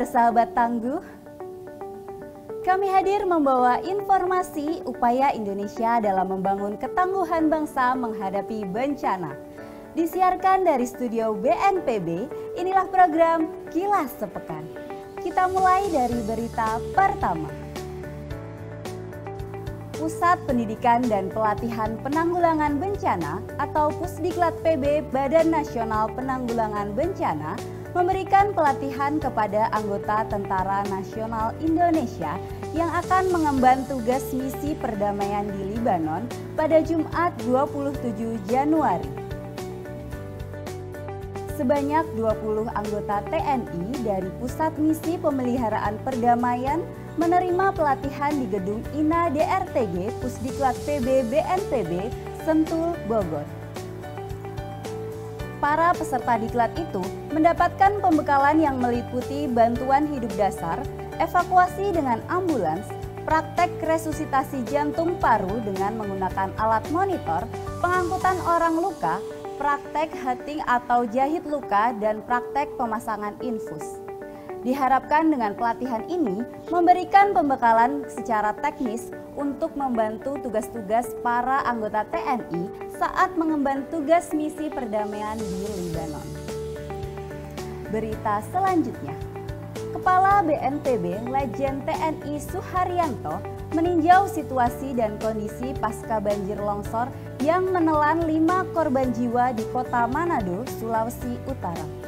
kabar sahabat tangguh? Kami hadir membawa informasi upaya Indonesia dalam membangun ketangguhan bangsa menghadapi bencana. Disiarkan dari studio BNPB, inilah program Kilas Sepekan. Kita mulai dari berita pertama. Pusat Pendidikan dan Pelatihan Penanggulangan Bencana atau Pusdiklat PB Badan Nasional Penanggulangan Bencana memberikan pelatihan kepada anggota Tentara Nasional Indonesia yang akan mengemban tugas misi perdamaian di Libanon pada Jumat 27 Januari. Sebanyak 20 anggota TNI dari Pusat Misi Pemeliharaan Perdamaian menerima pelatihan di Gedung INA DRTG Pusdiklat PB BNPB Sentul, Bogor. Para peserta diklat itu mendapatkan pembekalan yang meliputi bantuan hidup dasar, evakuasi dengan ambulans, praktek resusitasi jantung paru dengan menggunakan alat monitor, pengangkutan orang luka, praktek heating atau jahit luka, dan praktek pemasangan infus. Diharapkan dengan pelatihan ini memberikan pembekalan secara teknis untuk membantu tugas-tugas para anggota TNI saat mengemban tugas misi perdamaian di Libanon. Berita selanjutnya, Kepala BNPB Lejen TNI Suharyanto meninjau situasi dan kondisi pasca banjir longsor yang menelan 5 korban jiwa di kota Manado, Sulawesi Utara.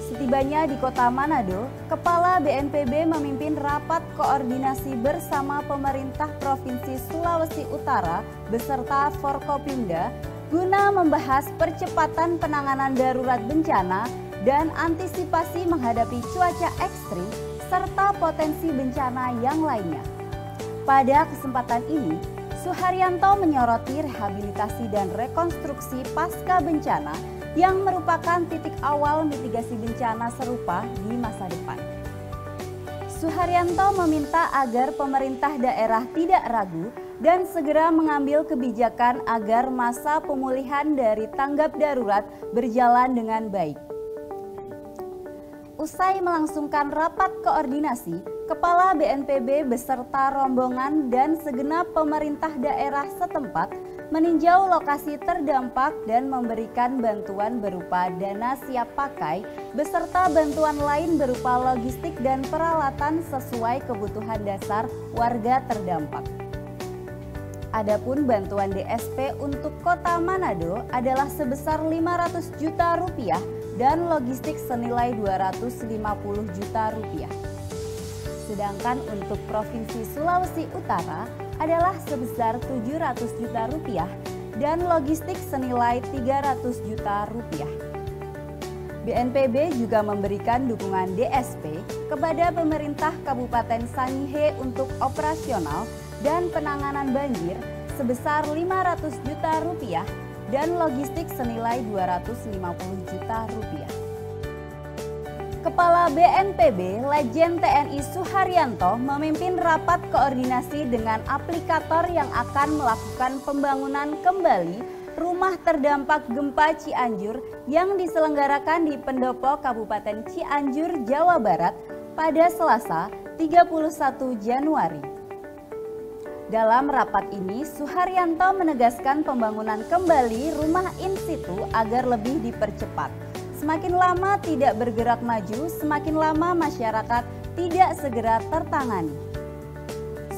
Setibanya di kota Manado, Kepala BNPB memimpin rapat koordinasi bersama pemerintah Provinsi Sulawesi Utara beserta Forkopimda guna membahas percepatan penanganan darurat bencana dan antisipasi menghadapi cuaca ekstrim serta potensi bencana yang lainnya. Pada kesempatan ini, Suharyanto menyoroti rehabilitasi dan rekonstruksi pasca bencana yang merupakan titik awal mitigasi bencana serupa di masa depan. Suharyanto meminta agar pemerintah daerah tidak ragu dan segera mengambil kebijakan agar masa pemulihan dari tanggap darurat berjalan dengan baik. Usai melangsungkan rapat koordinasi, Kepala BNPB beserta rombongan dan segenap pemerintah daerah setempat meninjau lokasi terdampak dan memberikan bantuan berupa dana siap pakai beserta bantuan lain berupa logistik dan peralatan sesuai kebutuhan dasar warga terdampak. Adapun bantuan DSP untuk Kota Manado adalah sebesar 500 juta rupiah dan logistik senilai 250 juta rupiah. Sedangkan untuk Provinsi Sulawesi Utara adalah sebesar 700 juta rupiah dan logistik senilai 300 juta rupiah. BNPB juga memberikan dukungan DSP kepada pemerintah Kabupaten Sangihe untuk operasional dan penanganan banjir sebesar 500 juta rupiah dan logistik senilai 250 juta rupiah. Kepala BNPB Lejen TNI Suharyanto memimpin rapat koordinasi dengan aplikator yang akan melakukan pembangunan kembali rumah terdampak gempa Cianjur yang diselenggarakan di Pendopo Kabupaten Cianjur, Jawa Barat pada Selasa 31 Januari. Dalam rapat ini, Suharyanto menegaskan pembangunan kembali rumah in situ agar lebih dipercepat. Semakin lama tidak bergerak maju, semakin lama masyarakat tidak segera tertangani.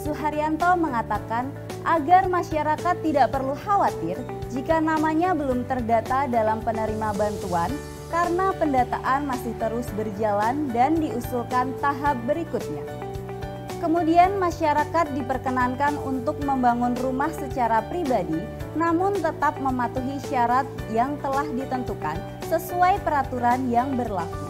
Suharyanto mengatakan agar masyarakat tidak perlu khawatir jika namanya belum terdata dalam penerima bantuan karena pendataan masih terus berjalan dan diusulkan tahap berikutnya. Kemudian masyarakat diperkenankan untuk membangun rumah secara pribadi namun tetap mematuhi syarat yang telah ditentukan sesuai peraturan yang berlaku.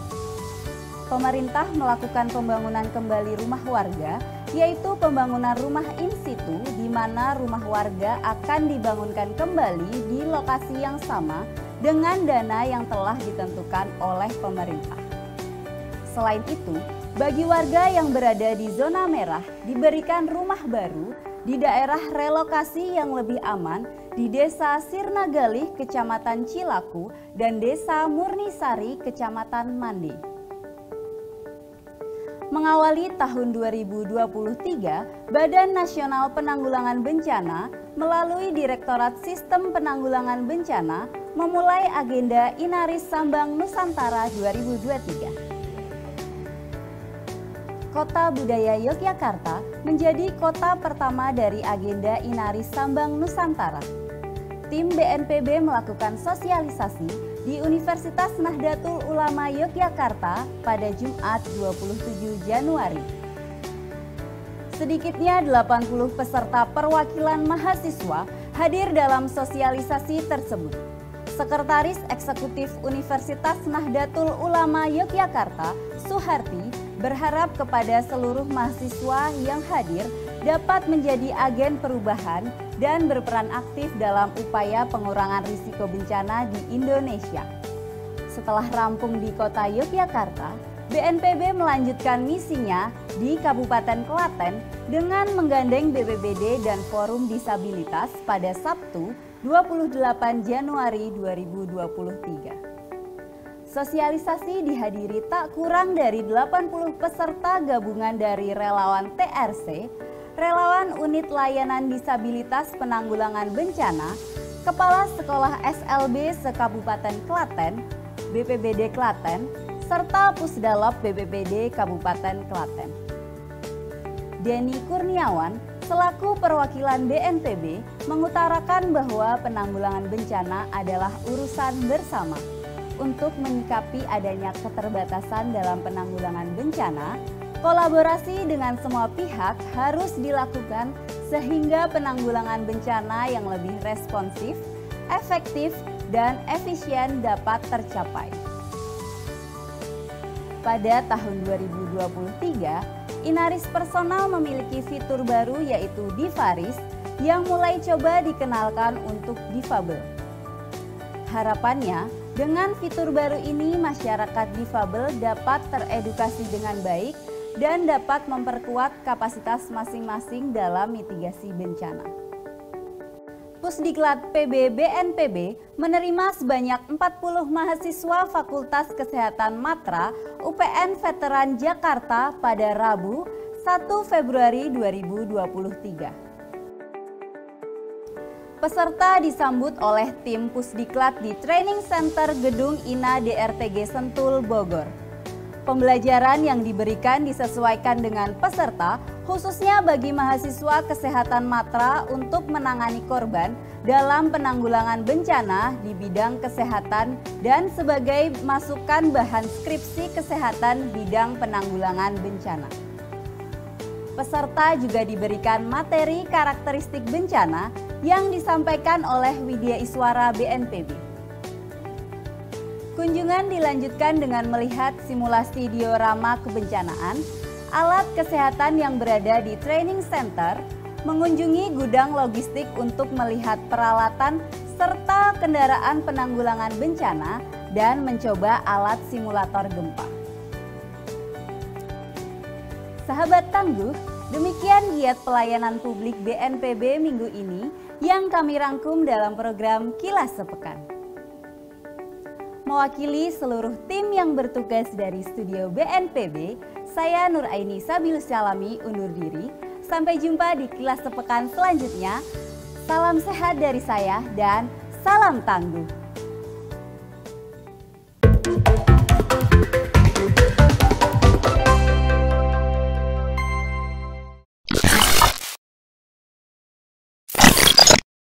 Pemerintah melakukan pembangunan kembali rumah warga, yaitu pembangunan rumah in situ di mana rumah warga akan dibangunkan kembali di lokasi yang sama dengan dana yang telah ditentukan oleh pemerintah. Selain itu, bagi warga yang berada di zona merah diberikan rumah baru di daerah relokasi yang lebih aman di Desa Sirnagalih, Kecamatan Cilaku, dan Desa Murnisari, Kecamatan Mande. Mengawali tahun 2023, Badan Nasional Penanggulangan Bencana melalui Direktorat Sistem Penanggulangan Bencana memulai agenda Inaris Sambang Nusantara 2023. Kota Budaya Yogyakarta menjadi kota pertama dari agenda Inaris Sambang Nusantara. Tim BNPB melakukan sosialisasi di Universitas Nahdlatul Ulama Yogyakarta pada Jumat 27 Januari. Sedikitnya 80 peserta perwakilan mahasiswa hadir dalam sosialisasi tersebut. Sekretaris Eksekutif Universitas Nahdlatul Ulama Yogyakarta, Suharti, berharap kepada seluruh mahasiswa yang hadir dapat menjadi agen perubahan dan berperan aktif dalam upaya pengurangan risiko bencana di Indonesia. Setelah rampung di kota Yogyakarta, BNPB melanjutkan misinya di Kabupaten Klaten dengan menggandeng BPBD dan Forum Disabilitas pada Sabtu 28 Januari 2023. Sosialisasi dihadiri tak kurang dari 80 peserta gabungan dari relawan TRC, relawan Unit Layanan Disabilitas Penanggulangan Bencana, Kepala Sekolah SLB se-Kabupaten Klaten, BPBD Klaten, serta Pusdalop BPBD Kabupaten Klaten. Denny Kurniawan, selaku perwakilan BNPB, mengutarakan bahwa penanggulangan bencana adalah urusan bersama. Untuk menyikapi adanya keterbatasan dalam penanggulangan bencana, kolaborasi dengan semua pihak harus dilakukan sehingga penanggulangan bencana yang lebih responsif, efektif, dan efisien dapat tercapai. Pada tahun 2023, Inaris Personal memiliki fitur baru yaitu Divaris yang mulai coba dikenalkan untuk difabel. Harapannya, dengan fitur baru ini masyarakat difabel dapat teredukasi dengan baik dan dapat memperkuat kapasitas masing-masing dalam mitigasi bencana. Pusdiklat PB BNPB menerima sebanyak 40 mahasiswa Fakultas Kesehatan Matra UPN Veteran Jakarta pada Rabu 1 Februari 2023. Peserta disambut oleh tim Pusdiklat di Training Center Gedung INA DRTG Sentul, Bogor. Pembelajaran yang diberikan disesuaikan dengan peserta, khususnya bagi mahasiswa kesehatan Matra untuk menangani korban dalam penanggulangan bencana di bidang kesehatan dan sebagai masukan bahan skripsi kesehatan bidang penanggulangan bencana. Peserta juga diberikan materi karakteristik bencana yang disampaikan oleh Widya Iswara BNPB. Kunjungan dilanjutkan dengan melihat simulasi diorama kebencanaan, alat kesehatan yang berada di training center, mengunjungi gudang logistik untuk melihat peralatan serta kendaraan penanggulangan bencana, dan mencoba alat simulator gempa. Sahabat Tangguh, demikian giat pelayanan publik BNPB minggu ini yang kami rangkum dalam program Kilas Sepekan. Mewakili seluruh tim yang bertugas dari studio BNPB, saya Nuraini Sabilus Syalami undur diri. Sampai jumpa di Kilas Sepekan selanjutnya. Salam sehat dari saya dan salam tangguh.